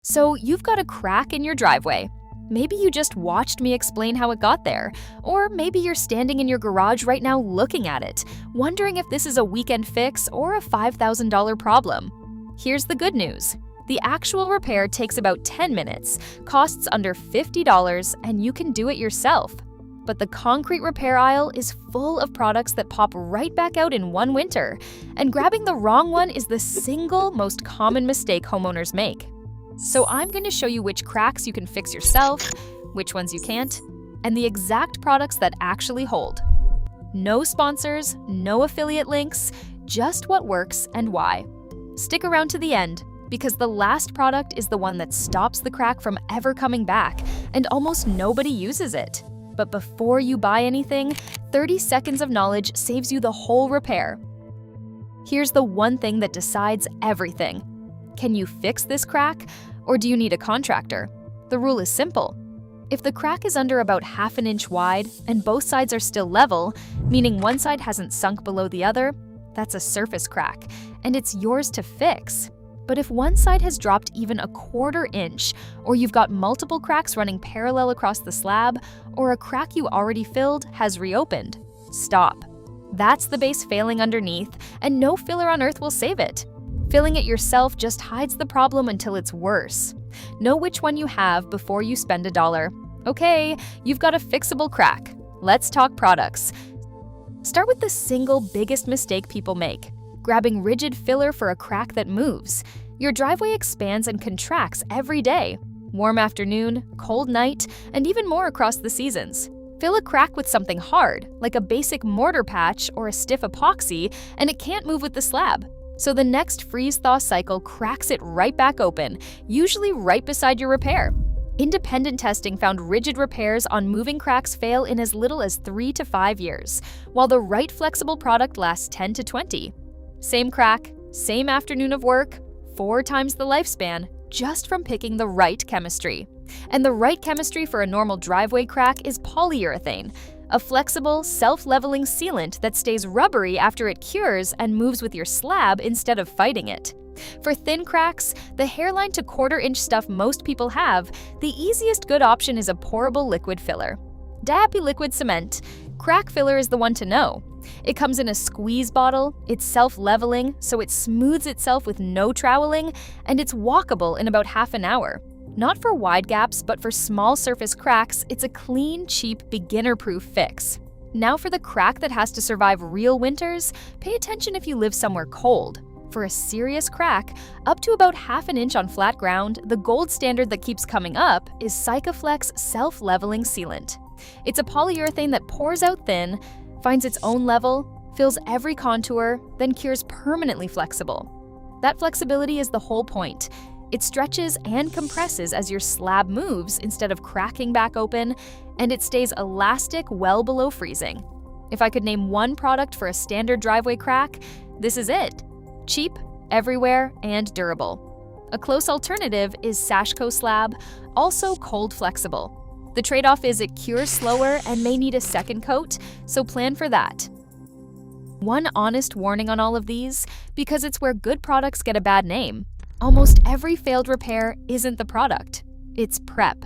So you've got a crack in your driveway. Maybe you just watched me explain how it got there, or maybe you're standing in your garage right now looking at it, wondering if this is a weekend fix or a $5,000 problem. Here's the good news. The actual repair takes about 10 minutes, costs under $50, and you can do it yourself. But the concrete repair aisle is full of products that pop right back out in one winter, and grabbing the wrong one is the single most common mistake homeowners make. So I'm going to show you which cracks you can fix yourself, which ones you can't, and the exact products that actually hold. No sponsors, no affiliate links, just what works and why. Stick around to the end, because the last product is the one that stops the crack from ever coming back, and almost nobody uses it. But before you buy anything, 30 seconds of knowledge saves you the whole repair. Here's the one thing that decides everything. Can you fix this crack, or do you need a contractor? The rule is simple. If the crack is under about half an inch wide and both sides are still level, meaning one side hasn't sunk below the other, that's a surface crack, and it's yours to fix. But if one side has dropped even a quarter inch, or you've got multiple cracks running parallel across the slab, or a crack you already filled has reopened, stop. That's the base failing underneath, and no filler on earth will save it. Filling it yourself just hides the problem until it's worse. Know which one you have before you spend $1. Okay, you've got a fixable crack. Let's talk products. Start with the single biggest mistake people make: grabbing rigid filler for a crack that moves. Your driveway expands and contracts every day. Warm afternoon, cold night, and even more across the seasons. Fill a crack with something hard, like a basic mortar patch or a stiff epoxy, and it can't move with the slab. So the next freeze-thaw cycle cracks it right back open, usually right beside your repair. Independent testing found rigid repairs on moving cracks fail in as little as 3 to 5 years, while the right flexible product lasts 10 to 20. Same crack, same afternoon of work, 4 times the lifespan, just from picking the right chemistry. And the right chemistry for a normal driveway crack is polyurethane, a flexible, self-leveling sealant that stays rubbery after it cures and moves with your slab instead of fighting it. For thin cracks, the hairline to quarter-inch stuff most people have, the easiest good option is a pourable liquid filler. Diapi Liquid Cement. Crack filler is the one to know. It comes in a squeeze bottle, it's self-leveling, so it smooths itself with no troweling, and it's walkable in about half an hour. Not for wide gaps, but for small surface cracks, it's a clean, cheap, beginner-proof fix. Now for the crack that has to survive real winters, pay attention if you live somewhere cold. For a serious crack, up to about half an inch on flat ground, the gold standard that keeps coming up is Sikaflex Self-Leveling Sealant. It's a polyurethane that pours out thin, finds its own level, fills every contour, then cures permanently flexible. That flexibility is the whole point. It stretches and compresses as your slab moves instead of cracking back open, and it stays elastic well below freezing. If I could name one product for a standard driveway crack, this is it. Cheap, everywhere, and durable. A close alternative is Sashco Slab, also cold flexible. The trade-off is it cures slower and may need a second coat, so plan for that. One honest warning on all of these, because it's where good products get a bad name. Almost every failed repair isn't the product, it's prep.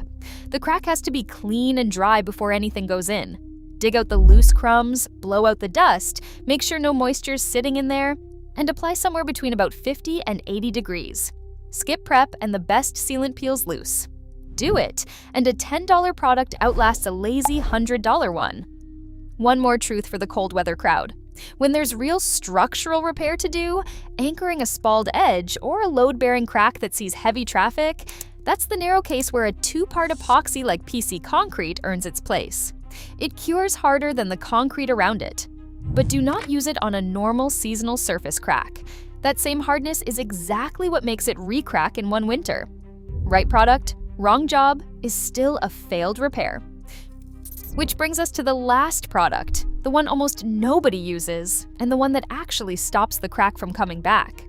The crack has to be clean and dry before anything goes in. Dig out the loose crumbs, blow out the dust, make sure no moisture's sitting in there, and apply somewhere between about 50 and 80 degrees. Skip prep and the best sealant peels loose. Do it, and a $10 product outlasts a lazy $100 one. One more truth for the cold weather crowd. When there's real structural repair to do, anchoring a spalled edge or a load-bearing crack that sees heavy traffic, that's the narrow case where a 2-part epoxy like PC concrete earns its place. It cures harder than the concrete around it. But do not use it on a normal seasonal surface crack. That same hardness is exactly what makes it re-crack in one winter. Right product, wrong job is still a failed repair. Which brings us to the last product, the one almost nobody uses, and the one that actually stops the crack from coming back.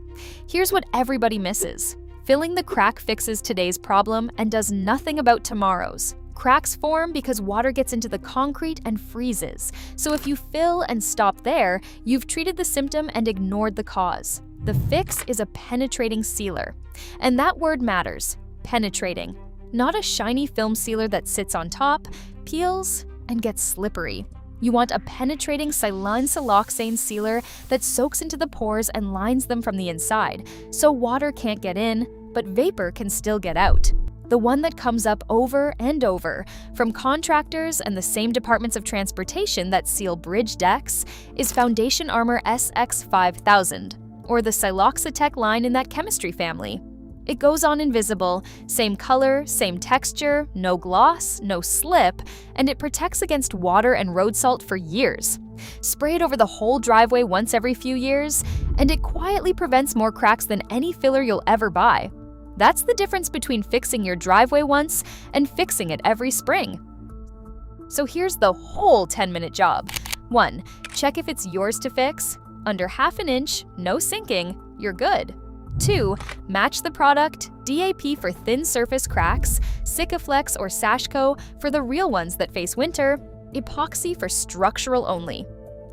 Here's what everybody misses. Filling the crack fixes today's problem and does nothing about tomorrow's. Cracks form because water gets into the concrete and freezes. So if you fill and stop there, you've treated the symptom and ignored the cause. The fix is a penetrating sealer. And that word matters. Penetrating. Not a shiny film sealer that sits on top, peels, and gets slippery. You want a penetrating siloxane sealer that soaks into the pores and lines them from the inside, so water can't get in, but vapor can still get out. The one that comes up over and over from contractors and the same departments of transportation that seal bridge decks is Foundation Armor SX5000, or the Siloxatec line in that chemistry family. It goes on invisible, same color, same texture, no gloss, no slip, and it protects against water and road salt for years. Spray it over the whole driveway once every few years, and it quietly prevents more cracks than any filler you'll ever buy. That's the difference between fixing your driveway once and fixing it every spring. So here's the whole 10-minute job. 1. Check if it's yours to fix. Under ½ an inch, no sinking, you're good. 2. Match the product, DAP for thin surface cracks, Sikaflex or Sashco for the real ones that face winter, epoxy for structural only.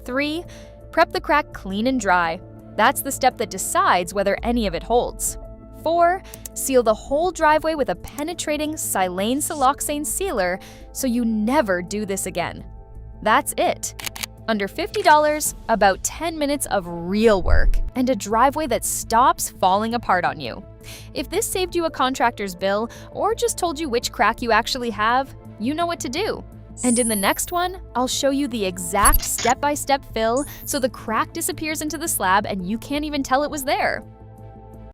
3. Prep the crack clean and dry. That's the step that decides whether any of it holds. 4. Seal the whole driveway with a penetrating siloxane sealer so you never do this again. That's it. Under $50, about 10 minutes of real work, and a driveway that stops falling apart on you. If this saved you a contractor's bill or just told you which crack you actually have, you know what to do. And in the next one, I'll show you the exact step-by-step fill so the crack disappears into the slab and you can't even tell it was there.